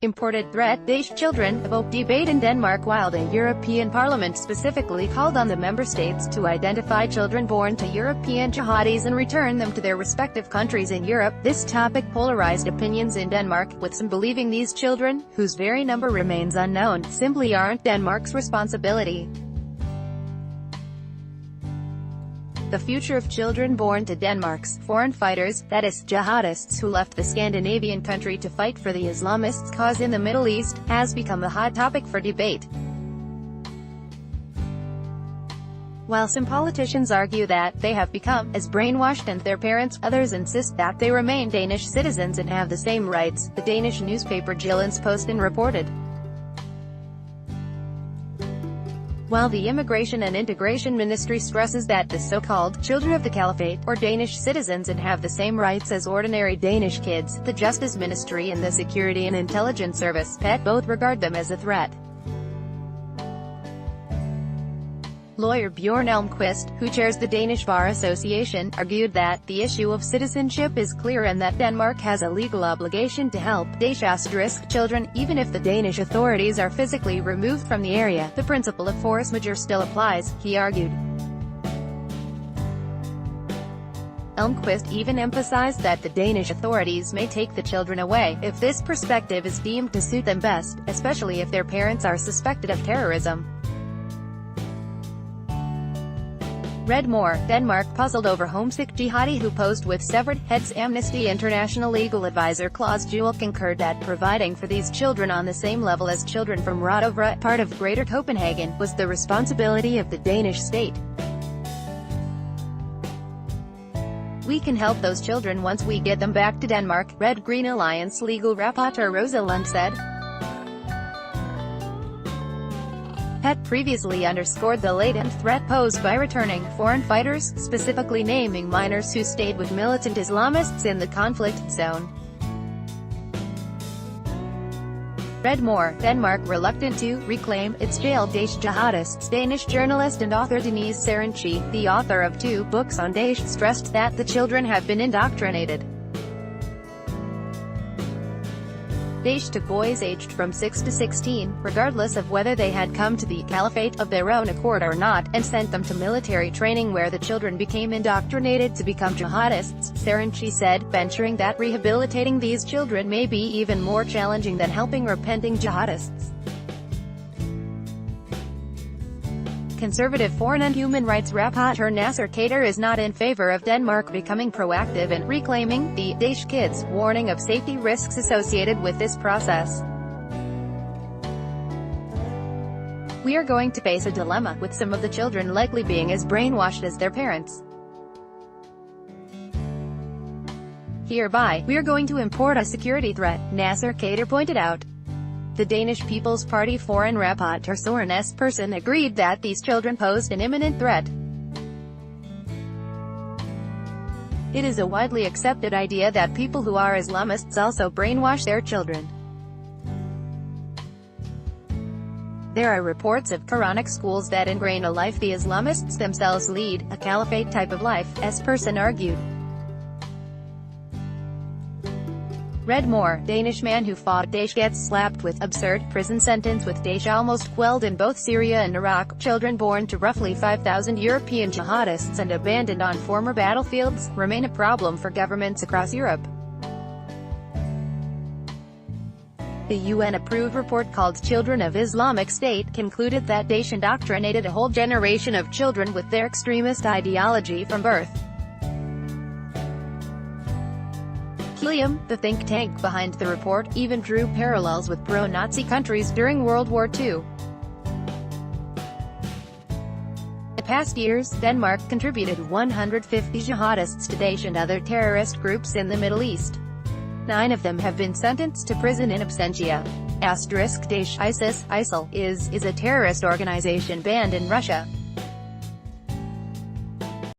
Imported threat, Daesh children, evoke debate in Denmark while the European Parliament specifically called on the member states to identify children born to European jihadis and return them to their respective countries in Europe. This topic polarized opinions in Denmark, with some believing these children, whose very number remains unknown, simply aren't Denmark's responsibility. The future of children born to Denmark's foreign fighters, that is, jihadists who left the Scandinavian country to fight for the Islamists' cause in the Middle East, has become a hot topic for debate. While some politicians argue that they have become as brainwashed as their parents, others insist that they remain Danish citizens and have the same rights, the Danish newspaper Jyllands-Posten reported. While the Immigration and Integration Ministry stresses that the so-called children of the Caliphate are Danish citizens and have the same rights as ordinary Danish kids, the Justice Ministry and the Security and Intelligence Service, PET, both regard them as a threat. Lawyer Bjorn Elmquist, who chairs the Danish Bar Association, argued that the issue of citizenship is clear and that Denmark has a legal obligation to help Daesh children, even if the Danish authorities are physically removed from the area. The principle of force majeure still applies, he argued. Elmquist even emphasized that the Danish authorities may take the children away, if this perspective is deemed to suit them best, especially if their parents are suspected of terrorism. Read more, Denmark puzzled over homesick jihadi who posed with severed heads. Amnesty International legal advisor Claus Juhl concurred that providing for these children on the same level as children from Rodovra, part of Greater Copenhagen, was the responsibility of the Danish state. We can help those children once we get them back to Denmark, Red Green Alliance legal rapporteur Rosa Lund said. PET previously underscored the latent threat posed by returning foreign fighters, specifically naming minors who stayed with militant Islamists in the conflict zone. Read more, Denmark reluctant to reclaim its jailed Daesh jihadists. Danish journalist and author Denise Sarenci, the author of 2 books on Daesh, stressed that the children have been indoctrinated. Daesh took boys aged from 6 to 16, regardless of whether they had come to the caliphate of their own accord or not, and sent them to military training where the children became indoctrinated to become jihadists, Sarenci said, venturing that rehabilitating these children may be even more challenging than helping repenting jihadists. Conservative foreign and human rights rapporteur Nasser Kader is not in favor of Denmark becoming proactive in reclaiming the Daesh kids, warning of safety risks associated with this process. We are going to face a dilemma, with some of the children likely being as brainwashed as their parents. Hereby, we are going to import a security threat, Nasser Kader pointed out. The Danish People's Party foreign rapporteur Søren Espersen agreed that these children posed an imminent threat. It is a widely accepted idea that people who are Islamists also brainwash their children. There are reports of Quranic schools that ingrain a life the Islamists themselves lead, a caliphate type of life, Espersen argued. Read more, Danish man who fought Daesh gets slapped with absurd prison sentence. With Daesh almost quelled in both Syria and Iraq, children born to roughly 5,000 European jihadists and abandoned on former battlefields remain a problem for governments across Europe. The UN-approved report called Children of Islamic State concluded that Daesh indoctrinated a whole generation of children with their extremist ideology from birth. Helium, the think tank behind the report, even drew parallels with pro-Nazi countries during World War II. In the past years, Denmark contributed 150 jihadists to Daesh and other terrorist groups in the Middle East. 9 of them have been sentenced to prison in absentia. Daesh ISIL is a terrorist organization banned in Russia.